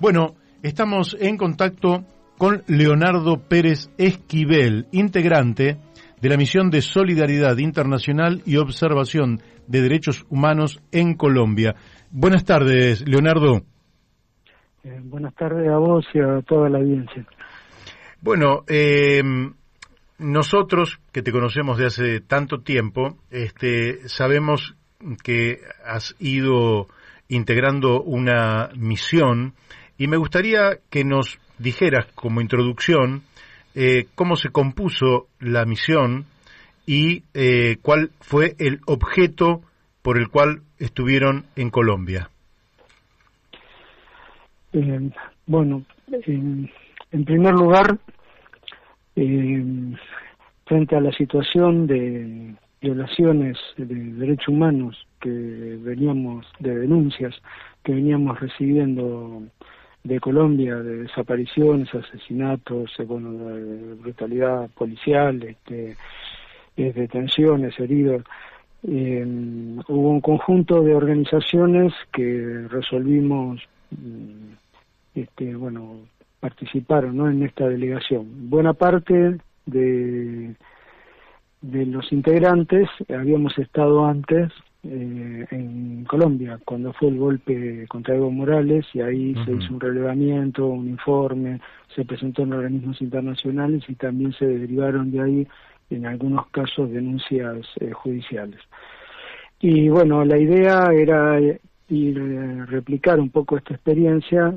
Bueno, estamos en contacto con Leonardo Pérez Esquivel, integrante de la Misión de Solidaridad Internacional y Observación de Derechos Humanos en Colombia. Buenas tardes, Leonardo. Buenas tardes a vos y a toda la audiencia. Bueno, nosotros que te conocemos de hace tanto tiempo, sabemos que has ido integrando una misión y me gustaría que nos dijeras como introducción cómo se compuso la misión y cuál fue el objeto por el cual estuvieron en Colombia. Bueno, en primer lugar, frente a la situación de violaciones de derechos humanos de denuncias que veníamos recibiendo de Colombia, de desapariciones, asesinatos, de brutalidad policial, detenciones, heridos, hubo un conjunto de organizaciones que resolvimos participaron, ¿no?, en esta delegación. Buena parte de los integrantes habíamos estado antes en Colombia, cuando fue el golpe contra Evo Morales, y ahí se hizo un relevamiento, un informe, se presentó en organismos internacionales y también se derivaron de ahí, en algunos casos, denuncias judiciales. Y bueno, la idea era replicar un poco esta experiencia,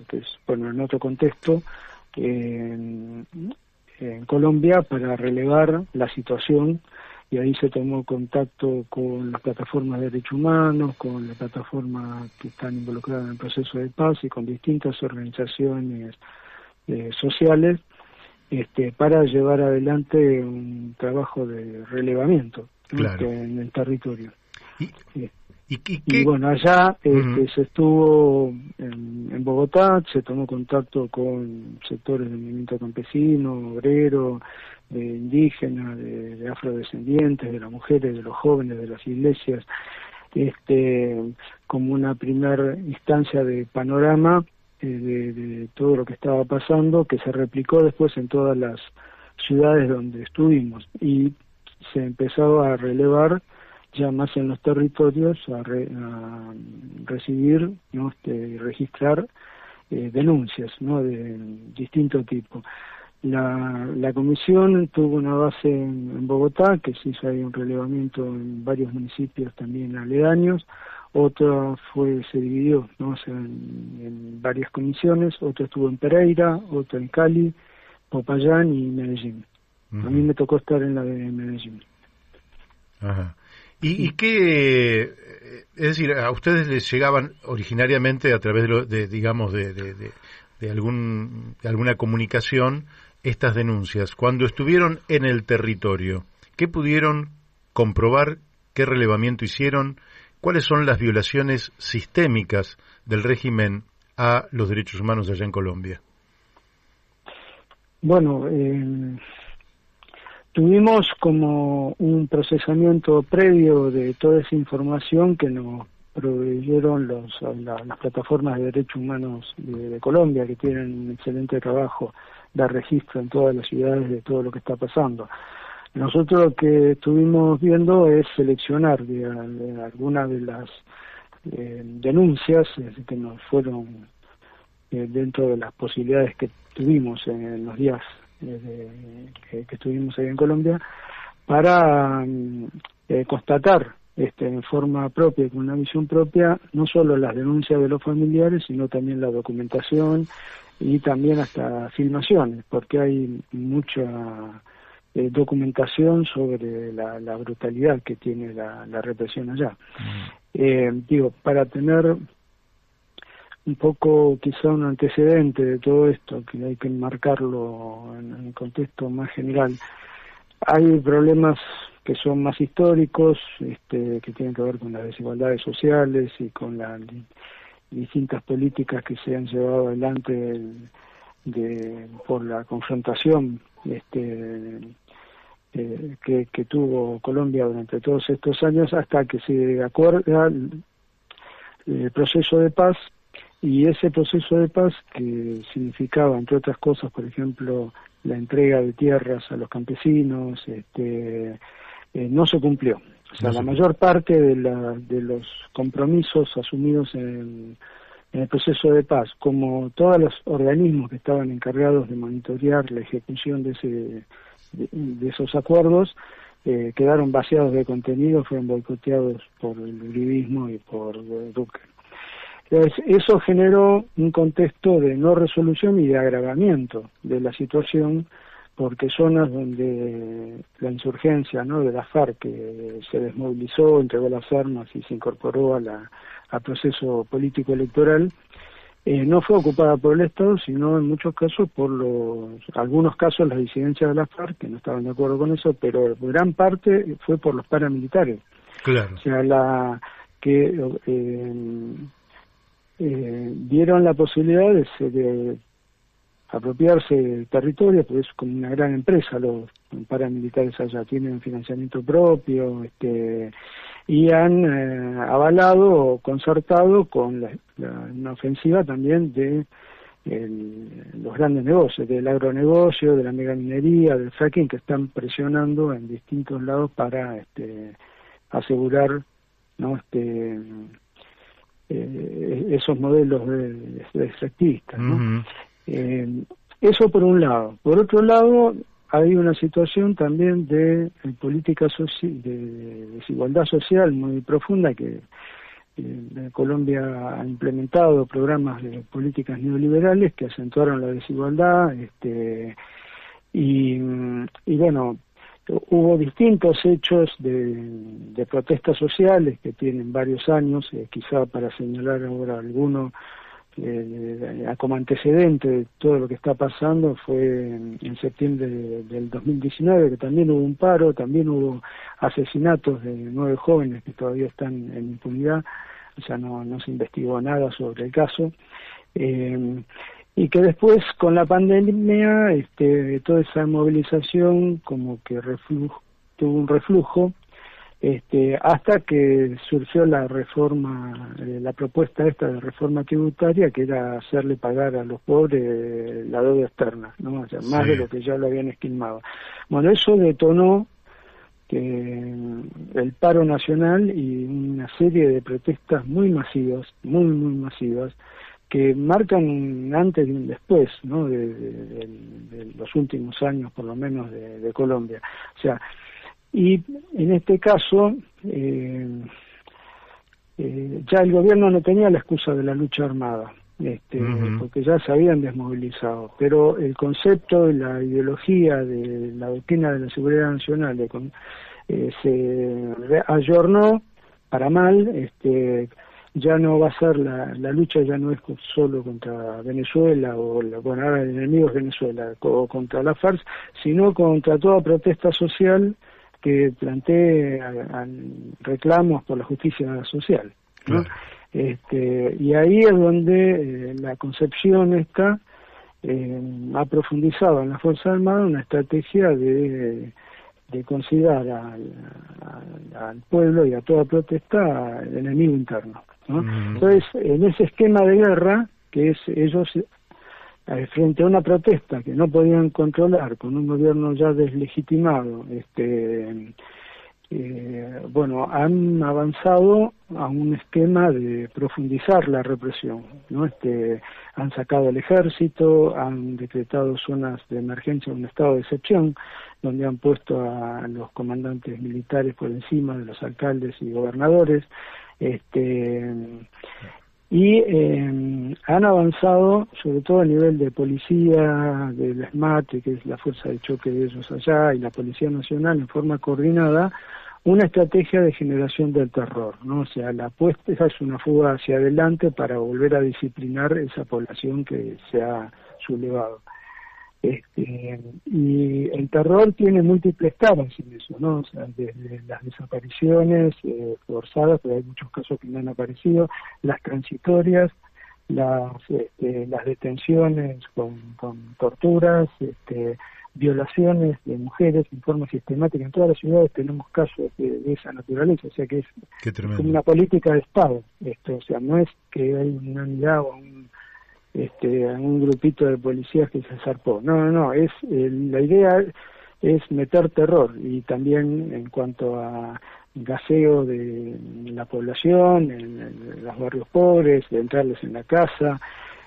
que es, bueno, en otro contexto, en Colombia, para relevar la situación, y ahí se tomó contacto con las plataformas de derechos humanos, con las plataformas que están involucradas en el proceso de paz y con distintas organizaciones sociales, para llevar adelante un trabajo de relevamiento, ¿no?, Claro. en el territorio. ¿Y bueno, allá se estuvo en Bogotá, se tomó contacto con sectores del movimiento campesino, obrero, indígena, de afrodescendientes, de las mujeres, de los jóvenes, de las iglesias, como una primera instancia de panorama de todo lo que estaba pasando, que se replicó después en todas las ciudades donde estuvimos, y se empezaba a relevar ya más en los territorios, a recibir, ¿no?, registrar denuncias, ¿no?, de distinto tipo. La comisión tuvo una base en Bogotá, que se hizo ahí un relevamiento en varios municipios también aledaños. Otra se dividió, ¿no?, o sea, en varias comisiones. Otra estuvo en Pereira, otra en Cali, Popayán y Medellín. A mí me tocó estar en la de Medellín. Ajá. ¿Y qué, es decir, a ustedes les llegaban originariamente a través de alguna comunicación estas denuncias? Cuando estuvieron en el territorio, ¿qué pudieron comprobar? ¿Qué relevamiento hicieron? ¿Cuáles son las violaciones sistémicas del régimen a los derechos humanos allá en Colombia? Bueno, tuvimos como un procesamiento previo de toda esa información que nos proveyeron las plataformas de derechos humanos de Colombia, que tienen un excelente trabajo de registro en todas las ciudades de todo lo que está pasando. Nosotros lo que estuvimos viendo es seleccionar algunas de las denuncias que nos fueron dentro de las posibilidades que tuvimos en los días que estuvimos ahí en Colombia, para constatar en forma propia, con una visión propia, no solo las denuncias de los familiares, sino también la documentación y también hasta filmaciones, porque hay mucha documentación sobre la brutalidad que tiene la represión allá. Para tener un poco quizá un antecedente de todo esto, que hay que enmarcarlo en un contexto más general. Hay problemas que son más históricos, que tienen que ver con las desigualdades sociales y con las distintas políticas que se han llevado adelante por la confrontación que tuvo Colombia durante todos estos años, hasta que se acuerda el proceso de paz, y ese proceso de paz, que significaba, entre otras cosas, por ejemplo, la entrega de tierras a los campesinos, no se cumplió. O sea, la mayor parte de los compromisos asumidos en el proceso de paz, como todos los organismos que estaban encargados de monitorear la ejecución de esos acuerdos, quedaron vaciados de contenido, fueron boicoteados por el uribismo y por Duque. Entonces, eso generó un contexto de no resolución y de agravamiento de la situación, porque zonas donde la insurgencia, ¿no?, de la FARC, que se desmovilizó, entregó las armas y se incorporó al proceso político electoral, no fue ocupada por el Estado, sino en muchos casos por algunos casos las disidencias de la FARC, que no estaban de acuerdo con eso, pero gran parte fue por los paramilitares. Claro. O sea, dieron la posibilidad de apropiarse del territorio, porque es como una gran empresa, los paramilitares allá tienen financiamiento propio, y han avalado o concertado con una ofensiva también de los grandes negocios, del agronegocio, de la megaminería, del fracking, que están presionando en distintos lados para asegurar, ¿no?, esos modelos de extractistas, ¿no? Uh-huh. Eso por un lado. Por otro lado, hay una situación también de política de desigualdad social muy profunda, que Colombia ha implementado programas de políticas neoliberales que acentuaron la desigualdad, y bueno, hubo distintos hechos de protestas sociales que tienen varios años, quizá para señalar ahora alguno como antecedente de todo lo que está pasando fue en septiembre del 2019, que también hubo un paro, también hubo asesinatos de 9 jóvenes que todavía están en impunidad, o sea, no se investigó nada sobre el caso, y que después con la pandemia toda esa movilización como que tuvo un reflujo, hasta que surgió la reforma, la propuesta esta de reforma tributaria, que era hacerle pagar a los pobres la deuda externa, ¿no? O sea, más de lo que ya lo habían esquilmado. Bueno, eso detonó el paro nacional y una serie de protestas muy masivas, muy masivas, que marcan un antes y un después, ¿no?, de los últimos años, por lo menos, de Colombia. O sea, y en este caso ya el gobierno no tenía la excusa de la lucha armada, porque ya se habían desmovilizado, pero el concepto y la ideología de la doctrina de la seguridad nacional se ayornó para mal. Ya no va a ser la lucha, ya no es solo contra Venezuela bueno, ahora el enemigo es Venezuela, o contra la FARC, sino contra toda protesta social que plantee reclamos por la justicia social, ¿no? Claro. Y ahí es donde la concepción esta ha profundizado en la Fuerza Armada una estrategia de considerar al pueblo y a toda protesta el enemigo interno, ¿no? Entonces, en ese esquema de guerra, que es ellos frente a una protesta que no podían controlar con un gobierno ya deslegitimado, bueno, han avanzado a un esquema de profundizar la represión, ¿no? Han sacado el ejército, han decretado zonas de emergencia, un estado de excepción, donde han puesto a los comandantes militares por encima de los alcaldes y gobernadores, y han avanzado, sobre todo a nivel de policía, del SMAT, que es la fuerza de choque de ellos allá, y la Policía Nacional, en forma coordinada, una estrategia de generación del terror, ¿no? O sea, la apuesta es una fuga hacia adelante para volver a disciplinar esa población que se ha sublevado. Y el terror tiene múltiples caras en eso, ¿no? O sea, desde las desapariciones forzadas, pero hay muchos casos que no han aparecido, las transitorias, las detenciones con torturas, violaciones de mujeres en forma sistemática. En todas las ciudades tenemos casos de esa naturaleza, o sea que es como una política de Estado esto, o sea, no es que hay una unidad o un grupito de policías que se zarpó, no, es la idea es meter terror, y también en cuanto a gaseo de la población, en los barrios pobres, de entrarles en la casa,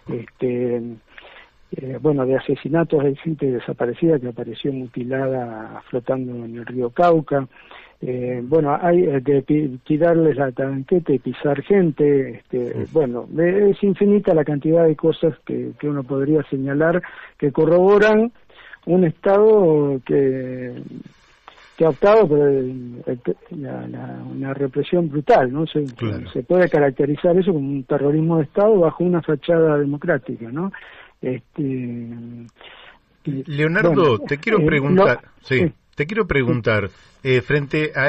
de asesinatos. Hay gente desaparecida que apareció mutilada flotando en el río Cauca. Hay de tirarles la tanqueta y pisar gente. Es infinita la cantidad de cosas que uno podría señalar que corroboran un Estado que ha optado por una represión brutal, ¿no? Claro. Se puede caracterizar eso como un terrorismo de Estado bajo una fachada democrática, ¿no? Leonardo, te quiero preguntar, te quiero preguntar, frente a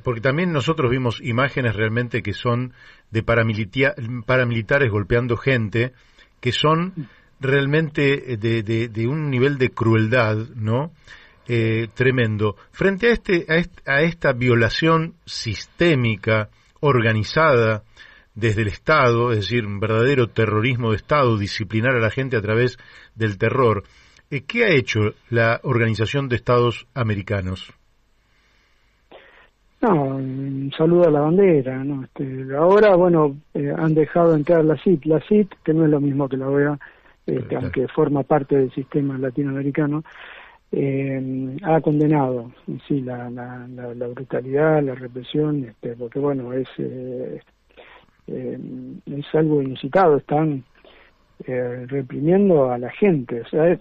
porque también nosotros vimos imágenes realmente que son de paramilitares golpeando gente, que son realmente de un nivel de crueldad, ¿no? Tremendo. Frente a esta violación sistémica, organizada desde el Estado, es decir, un verdadero terrorismo de Estado, disciplinar a la gente a través del terror, ¿qué ha hecho la Organización de Estados Americanos? No, un saludo a la bandera, ¿no? Ahora, han dejado entrar la CIT, que no es lo mismo que la OEA, aunque forma parte del sistema latinoamericano, ha condenado, sí, la brutalidad, la represión, porque es algo inusitado, están reprimiendo a la gente, o sea,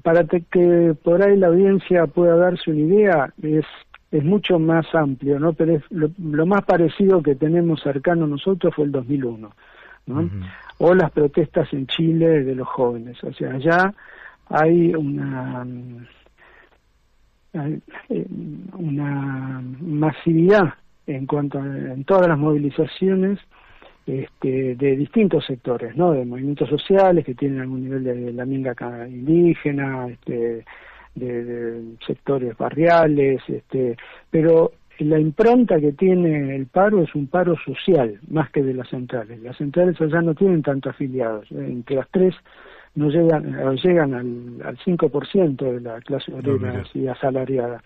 para que por ahí la audiencia pueda darse una idea, es mucho más amplio, ¿no? Pero es lo más parecido que tenemos cercano nosotros fue el 2001, ¿no? Uh-huh. O las protestas en Chile de los jóvenes, o sea, ya hay una masividad en todas las movilizaciones de distintos sectores, ¿no? De movimientos sociales que tienen algún nivel de la minga indígena, de sectores barriales, pero la impronta que tiene el paro es un paro social, más que de las centrales. Las centrales allá no tienen tantos afiliados, entre las tres no llegan al 5% de la clase obrera así asalariada.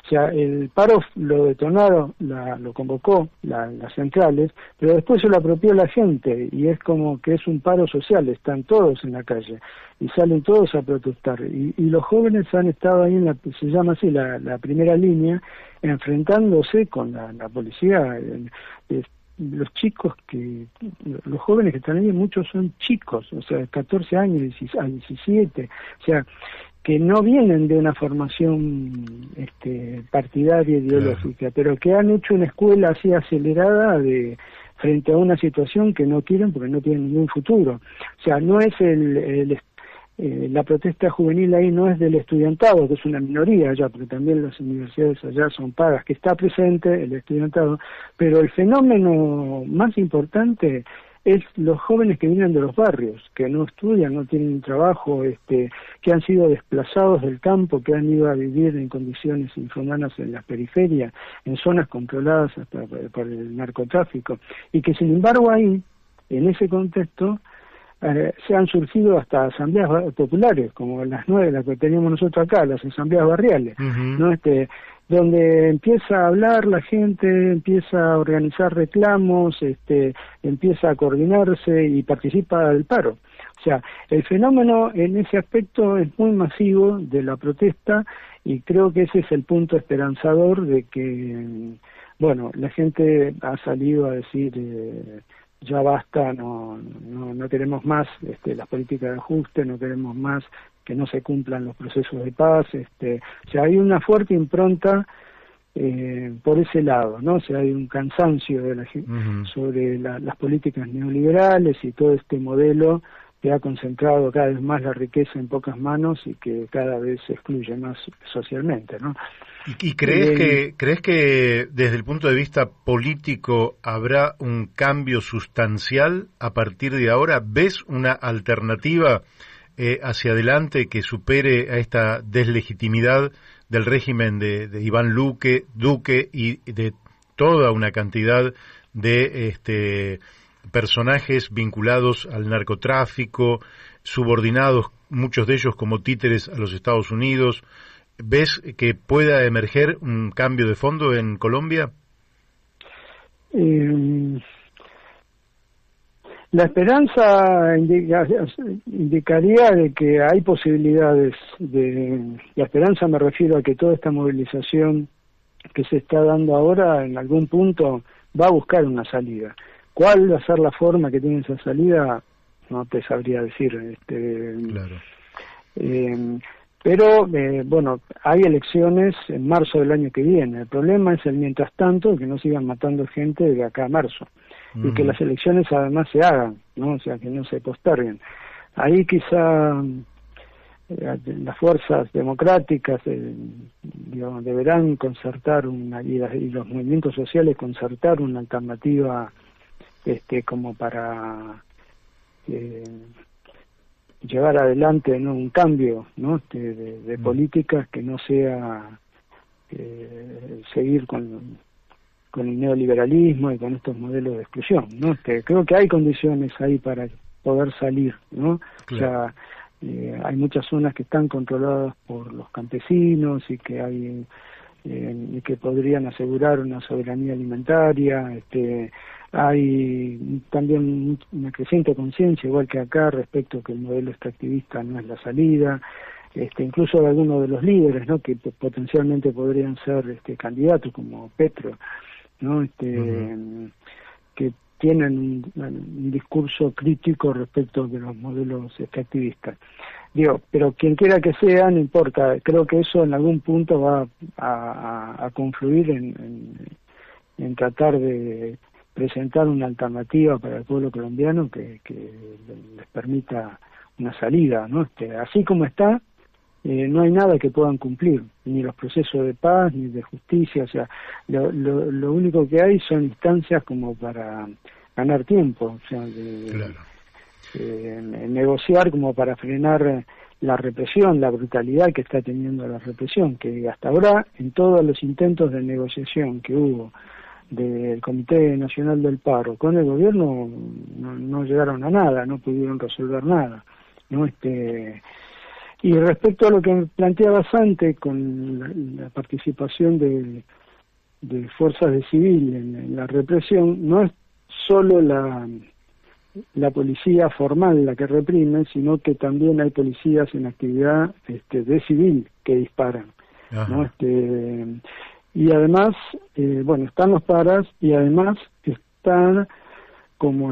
O sea, el paro lo detonaron, lo convocó las centrales, pero después se lo apropió la gente, y es como que es un paro social, están todos en la calle y salen todos a protestar, y los jóvenes han estado ahí se llama así la primera línea, enfrentándose con la policía. Los jóvenes que están ahí, muchos son chicos, o sea, 14 años, 17, o sea, que no vienen de una formación partidaria, ideológica, pero que han hecho una escuela así acelerada frente a una situación que no quieren porque no tienen ningún futuro. O sea, no es la protesta juvenil ahí no es del estudiantado, que es una minoría allá, porque también las universidades allá son pagas, que está presente el estudiantado, pero el fenómeno más importante es los jóvenes que vienen de los barrios, que no estudian, no tienen trabajo, que han sido desplazados del campo, que han ido a vivir en condiciones infrahumanas en las periferias, en zonas controladas hasta por el narcotráfico, y que sin embargo ahí, en ese contexto, se han surgido hasta asambleas populares, como las 9, las que teníamos nosotros acá, las asambleas barriales, uh-huh. ¿No? Donde empieza a hablar la gente, empieza a organizar reclamos, empieza a coordinarse y participa del paro. O sea, el fenómeno en ese aspecto es muy masivo de la protesta, y creo que ese es el punto esperanzador de que, la gente ha salido a decir ya basta, no queremos más las políticas de ajuste, no queremos más que no se cumplan los procesos de paz, o sea, hay una fuerte impronta por ese lado, ¿no? O sea, hay un cansancio de la gente uh-huh. sobre las políticas neoliberales y todo este modelo que ha concentrado cada vez más la riqueza en pocas manos y que cada vez se excluye más socialmente, ¿no? ¿Y crees que desde el punto de vista político habrá un cambio sustancial a partir de ahora? ¿Ves una alternativa hacia adelante que supere a esta deslegitimidad del régimen de Iván Duque y de toda una cantidad de personajes vinculados al narcotráfico, subordinados, muchos de ellos como títeres a los Estados Unidos? ¿Ves que pueda emerger un cambio de fondo en Colombia? La esperanza indicaría de que hay posibilidades la esperanza, me refiero a que toda esta movilización que se está dando ahora en algún punto va a buscar una salida. ¿Cuál va a ser la forma que tiene esa salida? No te sabría decir. Claro. Pero, bueno, hay elecciones en marzo del año que viene. El problema es el mientras tanto, que no sigan matando gente de acá a marzo. Y que las elecciones además se hagan, ¿no? O sea, que no se posterguen. Ahí quizá las fuerzas democráticas deberán concertar y los movimientos sociales concertar una alternativa como para llevar adelante, ¿no?, un cambio, ¿no?, de políticas que no sea seguir con el neoliberalismo y con estos modelos de exclusión, ¿no? Creo que hay condiciones ahí para poder salir, ¿no? Claro. O sea, hay muchas zonas que están controladas por los campesinos y que hay y que podrían asegurar una soberanía alimentaria. Hay también una creciente conciencia, igual que acá, respecto que el modelo extractivista no es la salida. Incluso de algunos de los líderes, ¿no?, que potencialmente podrían ser candidatos, como Petro, ¿no? Que tienen un discurso crítico respecto de los modelos extractivistas. Digo, pero quien quiera que sea, no importa, creo que eso en algún punto va a confluir en tratar de presentar una alternativa para el pueblo colombiano que les permita una salida, ¿no? Así como está, no hay nada que puedan cumplir, ni los procesos de paz, ni de justicia. O sea, lo único que hay son instancias como para ganar tiempo, o sea, claro, negociar como para frenar la represión, la brutalidad que está teniendo la represión, que hasta ahora, en todos los intentos de negociación que hubo del Comité Nacional del Paro con el gobierno, no llegaron a nada, no pudieron resolver nada, ¿no? Y respecto a lo que planteabas antes, con la participación de fuerzas de civil en la represión, no es solo la policía formal la que reprime, sino que también hay policías en actividad de civil que disparan, ¿no? Y además, bueno, están los paras y además están como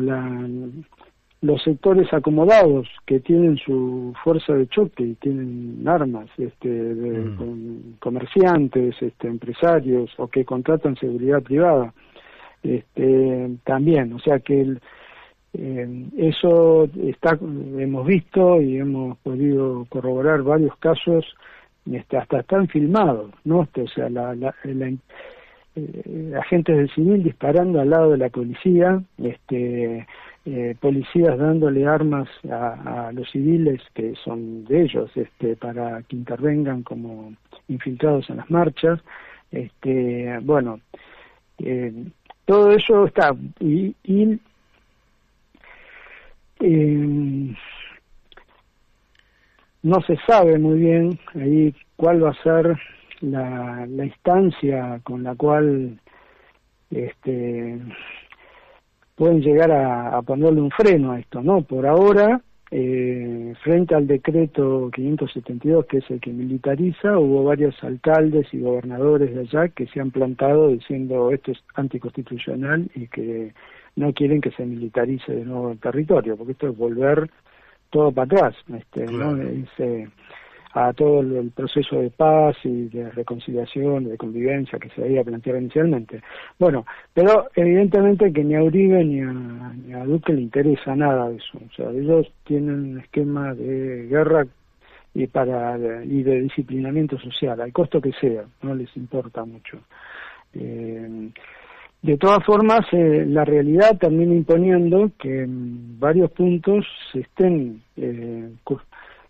los sectores acomodados que tienen su fuerza de choque y tienen armas, con comerciantes, empresarios, o que contratan seguridad privada, también. O sea que eso hemos visto y hemos podido corroborar varios casos, hasta están filmados, ¿no? O sea, agentes del civil disparando al lado de la policía, policías dándole armas a los civiles que son de ellos, para que intervengan como infiltrados en las marchas. Bueno, todo eso está y no se sabe muy bien ahí cuál va a ser la instancia con la cual pueden llegar a ponerle un freno a esto, ¿no? Por ahora, frente al decreto 572, que es el que militariza, hubo varios alcaldes y gobernadores de allá que se han plantado diciendo esto es anticonstitucional y que no quieren que se militarice de nuevo el territorio, porque esto es volver todo para atrás, claro, ¿no? A todo el proceso de paz y de reconciliación, de convivencia que se había planteado inicialmente. Bueno, pero evidentemente que ni a Uribe ni a Duque le interesa nada de eso. O sea, ellos tienen un esquema de guerra y de disciplinamiento social, al costo que sea, no les importa mucho. De todas formas, la realidad termina imponiendo que en varios puntos se estén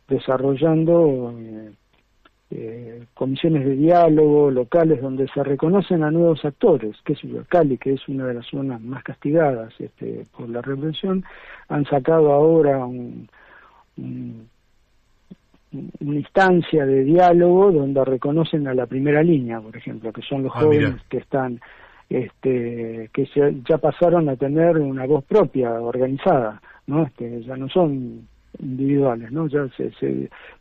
desarrollando comisiones de diálogo locales donde se reconocen a nuevos actores, que es Cali, que es una de las zonas más castigadas por la represión, han sacado ahora una instancia de diálogo donde reconocen a la primera línea, por ejemplo, que son los jóvenes que están ya pasaron a tener una voz propia organizada, ¿no? Ya no son individuales, ¿no?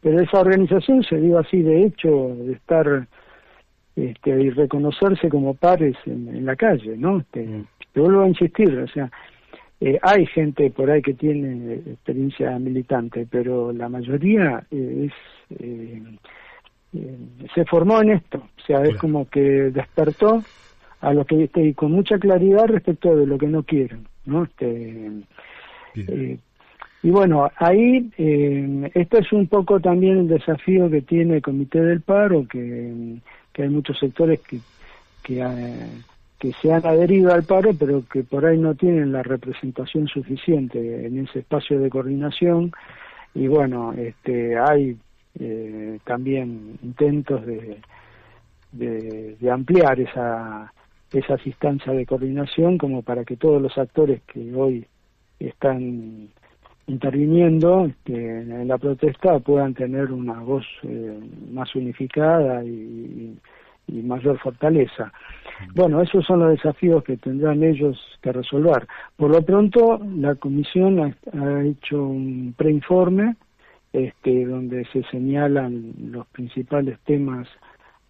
Pero esa organización se dio así de hecho, de estar y reconocerse como pares en la calle, ¿no? Te vuelvo a insistir, o sea, hay gente por ahí que tiene experiencia militante, pero la mayoría se formó en esto, o sea, es como que despertó a lo que y con mucha claridad respecto de lo que no quieren, ¿no? Y bueno, ahí esto es un poco también el desafío que tiene el Comité del Paro, que hay muchos sectores que se han adherido al paro, pero que por ahí no tienen la representación suficiente en ese espacio de coordinación. Y bueno, hay también intentos de ampliar esas instancias de coordinación como para que todos los actores que hoy están interviniendo en la protesta puedan tener una voz más unificada y mayor fortaleza. Bueno, esos son los desafíos que tendrán ellos que resolver. Por lo pronto, la comisión ha hecho un preinforme donde se señalan los principales temas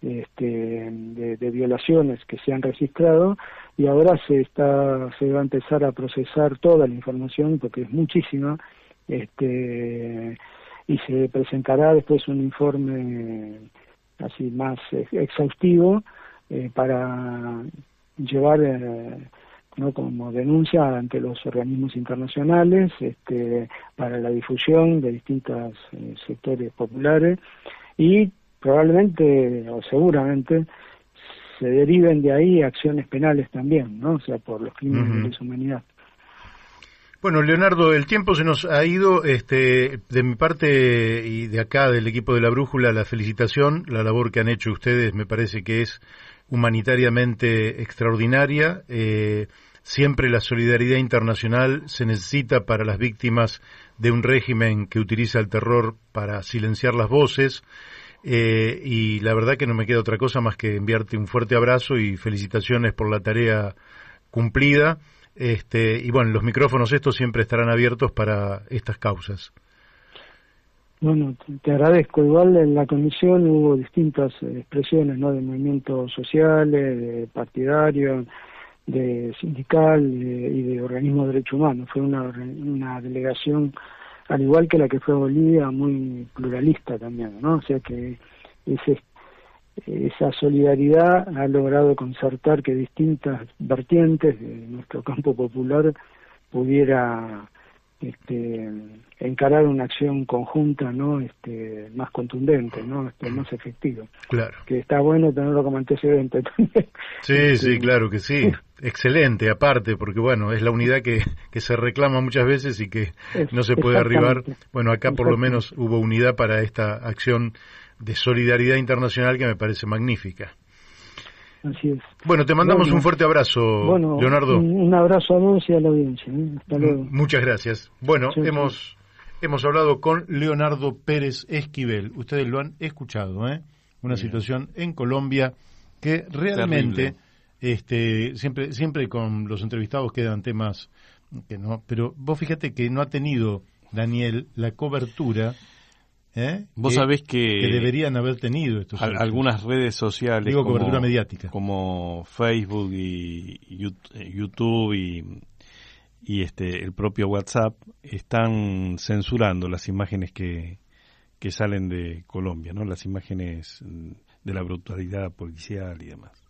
de violaciones que se han registrado, y ahora se va a empezar a procesar toda la información porque es muchísima, y se presentará después un informe así más exhaustivo para llevar ¿no? como denuncia ante los organismos internacionales para la difusión de distintos sectores populares, y probablemente o seguramente se deriven de ahí acciones penales también, ¿no? O sea, por los crímenes de lesa humanidad. Bueno, Leonardo, el tiempo se nos ha ido. De mi parte y de acá, del equipo de La Brújula, la felicitación. La labor que han hecho ustedes me parece que es humanitariamente extraordinaria. Siempre la solidaridad internacional se necesita para las víctimas de un régimen que utiliza el terror para silenciar las voces. Y la verdad que no me queda otra cosa más que enviarte un fuerte abrazo y felicitaciones por la tarea cumplida. Y bueno, los micrófonos estos siempre estarán abiertos para estas causas. Bueno, te agradezco. Igual en la comisión hubo distintas expresiones, ¿no? De movimientos sociales, de partidarios, de sindical y de organismos de derechos humanos. Fue una delegación, al igual que la que fue Bolivia, muy pluralista también, ¿no? O sea que esa solidaridad ha logrado concertar que distintas vertientes de nuestro campo popular pudiera encarar una acción conjunta, ¿no? Más contundente, ¿no? Más efectiva. Claro. Que está bueno tenerlo como antecedente también. Sí, sí, claro que sí. Excelente, aparte, porque bueno, es la unidad que se reclama muchas veces y que no se puede arribar. Bueno, acá por lo menos hubo unidad para esta acción de solidaridad internacional que me parece magnífica. Así es. Bueno, te mandamos un fuerte abrazo, Leonardo. Un abrazo a vos y a la audiencia. Hasta luego. Muchas gracias. Bueno, hemos hablado con Leonardo Pérez Esquivel. Ustedes lo han escuchado, una situación en Colombia que realmente, siempre con los entrevistados quedan temas que no, pero vos fíjate que no ha tenido, Daniel, la cobertura vos sabés que deberían haber tenido estos algunas redes sociales, digo, cobertura mediática, como Facebook y YouTube y el propio WhatsApp, están censurando las imágenes que salen de Colombia, ¿no? Las imágenes de la brutalidad policial y demás.